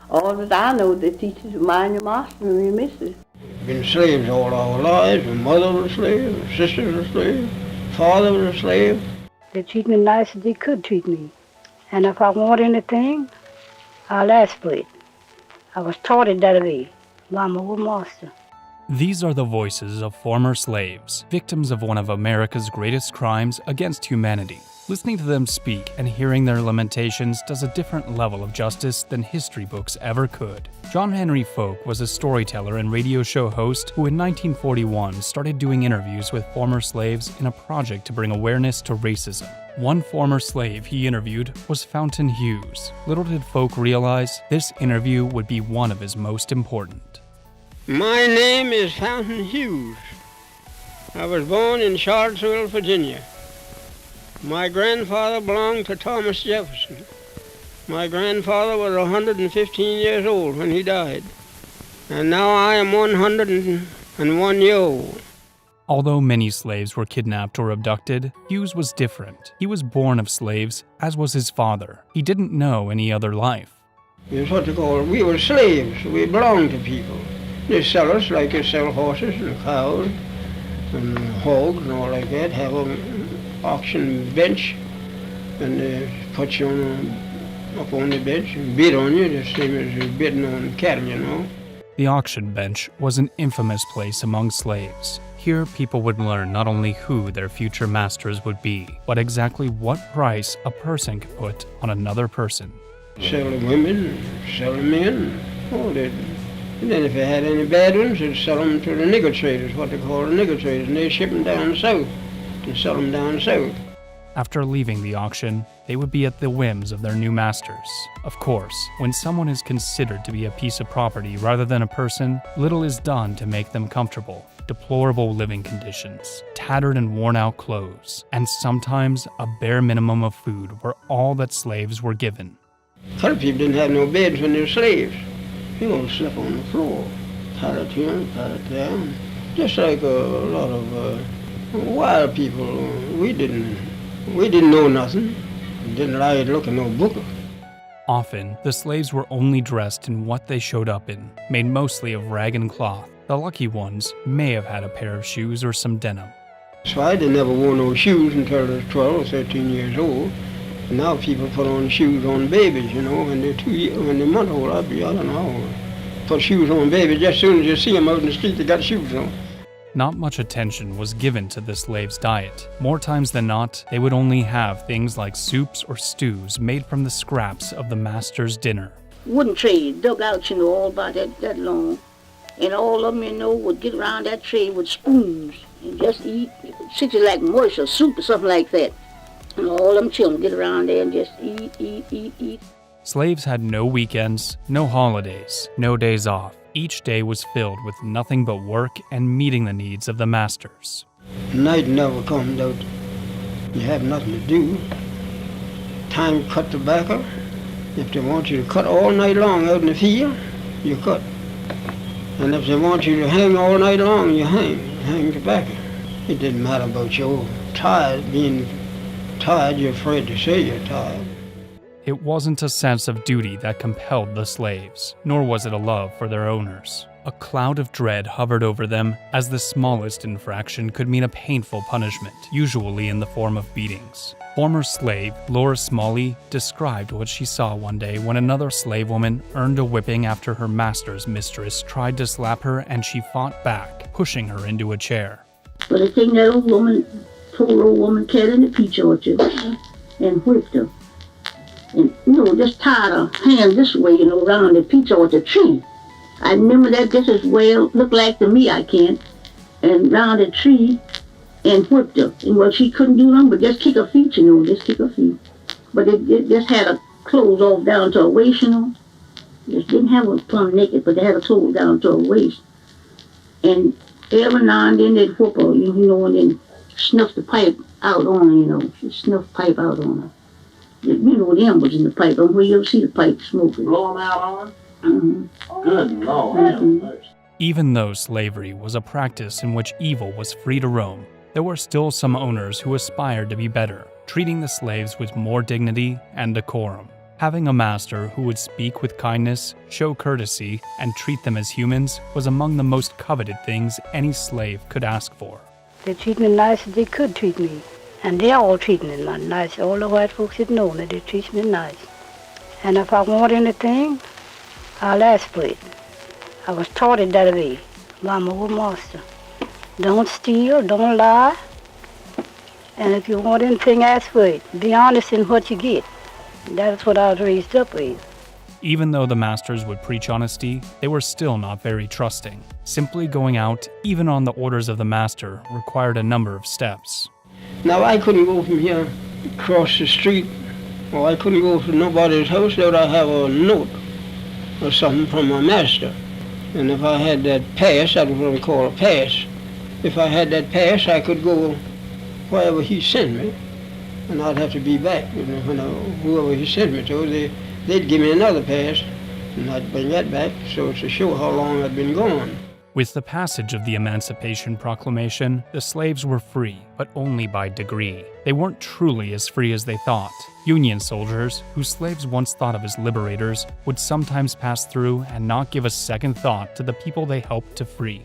All that I know, they teach you to mind your master and your mistress. Been slaves all our lives. My mother was a slave, my sister was a slave, father was a slave. They treat me nice as they could treat me. And if I want anything, I'll ask for it. I was taught it that way by my old master. These are the voices of former slaves, victims of one of America's greatest crimes against humanity. Listening to them speak and hearing their lamentations does a different level of justice than history books ever could. John Henry Folk was a storyteller and radio show host who in 1941 started doing interviews with former slaves in a project to bring awareness to racism. One former slave he interviewed was Fountain Hughes. Little did Folk realize this interview would be one of his most important. My name is Fountain Hughes. I was born in Charlottesville, Virginia. My grandfather belonged to Thomas Jefferson. My grandfather was 115 years old when he died, and now I am 101 years old. Although many slaves were kidnapped or abducted, Hughes was different. He was born of slaves, as was his father. He didn't know any other life. It's what they call, we were slaves. We belonged to people. They sell us like they sell horses and cows and hogs and all like that, have an auction bench, and they put you up on the bench and bid on you, the same as you're bidding on cattle, you know. The auction bench was an infamous place among slaves. Here, people would learn not only who their future masters would be, but exactly what price a person could put on another person. Sell the women, sell the men, all that. And then if they had any bad ones, they'd sell them to the nigger traders, what they call the nigger traders, and they'd ship them down south and sell them down south. After leaving the auction, they would be at the whims of their new masters. Of course, when someone is considered to be a piece of property rather than a person, little is done to make them comfortable. Deplorable living conditions, tattered and worn-out clothes, and sometimes a bare minimum of food were all that slaves were given. Colored people didn't have no beds when they were slaves. They all slept on the floor, patted here, patted there. Just like a lot of wild people. We didn't know nothing. We didn't like to look at no book. Often, the slaves were only dressed in what they showed up in, made mostly of rag and cloth. The lucky ones may have had a pair of shoes or some denim. That's why they never wore no shoes until they were 12 or 13 years old. And now people put on shoes on babies, you know, when they're month old. I don't know. Put shoes on babies just as soon as you see them out in the street, they got shoes on. Not much attention was given to the slaves' diet. More times than not, they would only have things like soups or stews made from the scraps of the master's dinner. Wooden tray, dug out, all about that long. And all of them, would get around that tray with spoons and just eat. Such like mush or soup or something like that. And all them children get around there and just eat. Slaves had no weekends, no holidays, no days off. Each day was filled with nothing but work and meeting the needs of the masters. Night never comes out. You have nothing to do. Time to cut tobacco. If they want you to cut all night long out in the field, you cut. And if they want you to hang all night long, you hang tobacco. It didn't matter about your being tired, you're afraid to say you're tired. It wasn't a sense of duty that compelled the slaves, nor was it a love for their owners. A cloud of dread hovered over them, as the smallest infraction could mean a painful punishment, usually in the form of beatings. Former slave Laura Smalley described what she saw one day when another slave woman earned a whipping after her master's mistress tried to slap her and she fought back, pushing her into a chair. But I think that poor old woman carried in the peach orchard and whipped her. And, just tied her hand this way, around the peach orchard tree. I remember that just as well, looked like to me, I can't, and round the tree and whipped her. And she couldn't do nothing but just kick her feet, just kick her feet. But it just had her clothes off down to her waist, Just didn't have her plumb naked, but they had her clothes down to her waist. And every now and then they'd whip her, and then snuff the pipe out on her, She'd snuff pipe out on her. The embers in the pipe, where you ever see the pipe smoking. Blow them out on her? Mm-hmm. Good Lord. Mm-hmm. Even though slavery was a practice in which evil was free to roam, there were still some owners who aspired to be better, treating the slaves with more dignity and decorum. Having a master who would speak with kindness, show courtesy, and treat them as humans was among the most coveted things any slave could ask for. They treat me nice as they could treat me. And they all treat me nice. All the white folks that know me, they treat me nice. And if I want anything, I'll ask for it. I was taught it that way by my old master. Don't steal, don't lie. And if you want anything, ask for it. Be honest in what you get. That's what I was raised up with. Even though the masters would preach honesty, they were still not very trusting. Simply going out, even on the orders of the master, required a number of steps. Now, I couldn't go from here across the street, or I couldn't go to nobody's house without I have a note or something from my master. And if I had that pass, that was what we call a pass. If I had that pass, I could go wherever he sent me, and I'd have to be back. Whoever he sent me to, they'd give me another pass, and I'd bring that back, so to show how long I'd been gone. With the passage of the Emancipation Proclamation, the slaves were free, but only by degree. They weren't truly as free as they thought. Union soldiers, who slaves once thought of as liberators, would sometimes pass through and not give a second thought to the people they helped to free.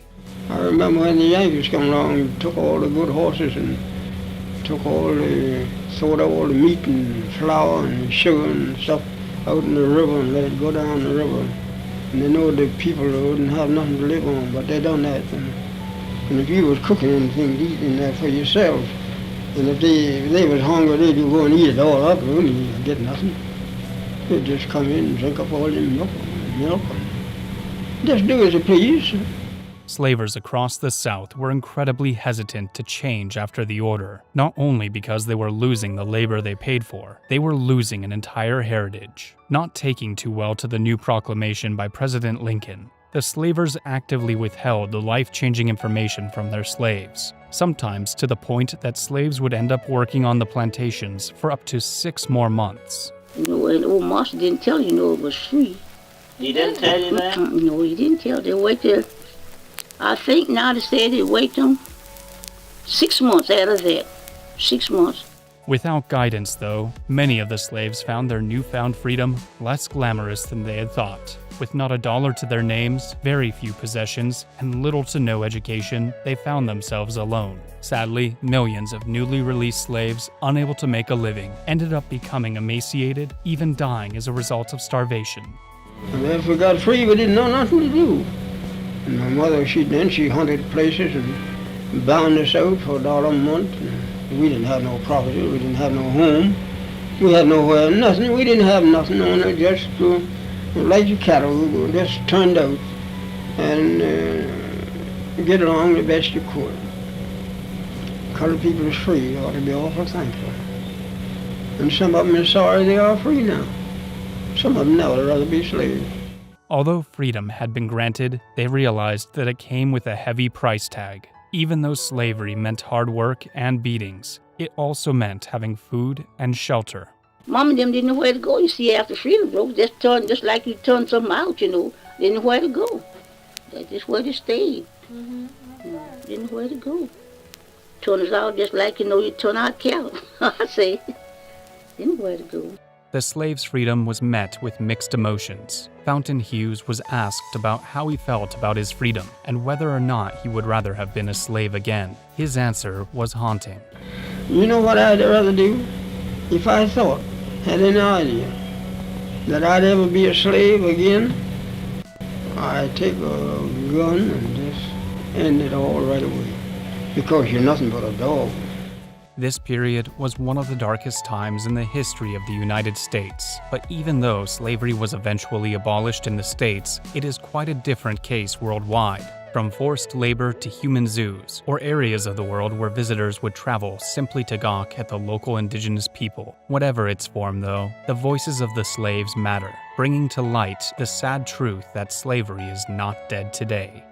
I remember when the Yankees come along and took all the good horses and took all the meat and flour and sugar and stuff out in the river and let it go down the river. And they know the people wouldn't have nothing to live on, but they done that. And if you was cooking anything to eat in there for yourselves, and if they was hungry, they'd go and eat it all up, and wouldn't get nothing. They'd just come in and drink up all the milk and just do as you please. Slavers across the South were incredibly hesitant to change after the order, not only because they were losing the labor they paid for, they were losing an entire heritage. Not taking too well to the new proclamation by President Lincoln, the slavers actively withheld the life-changing information from their slaves, sometimes to the point that slaves would end up working on the plantations for up to 6 more months. And old master didn't tell it was free. He didn't tell you that? No, he didn't tell. They waited. I think now they said they wait them 6 months out of that. 6 months. Without guidance, though, many of the slaves found their newfound freedom less glamorous than they had thought. With not a dollar to their names, very few possessions, and little to no education, they found themselves alone. Sadly, millions of newly released slaves, unable to make a living, ended up becoming emaciated, even dying as a result of starvation. And if we got free, we didn't know nothing to do. And my mother, she hunted places and bound us out for $1 a month. And we didn't have no property, we didn't have no home. We had nowhere, nothing. We didn't have nothing on it, just like the cattle, we were just turned out and get along the best you could. Colored people is free, you ought to be awful thankful. And some of them are sorry they are free now. Some of them now would rather be slaves. Although freedom had been granted, they realized that it came with a heavy price tag. Even though slavery meant hard work and beatings, it also meant having food and shelter. Mom and them didn't know where to go. You see, after freedom broke, just like you turn something out, They didn't know where to go. That's just where they stayed. Didn't know where to go. Turn us out just like, you turn out cattle. I say, didn't know where to go. The slave's freedom was met with mixed emotions. Fountain Hughes was asked about how he felt about his freedom and whether or not he would rather have been a slave again. His answer was haunting. You know what I'd rather do? If I had any idea that I'd ever be a slave again, I'd take a gun and just end it all right away. Because you're nothing but a dog. This period was one of the darkest times in the history of the United States, but even though slavery was eventually abolished in the States, it is quite a different case worldwide. From forced labor to human zoos, or areas of the world where visitors would travel simply to gawk at the local indigenous people. Whatever its form, though, the voices of the slaves matter, bringing to light the sad truth that slavery is not dead today.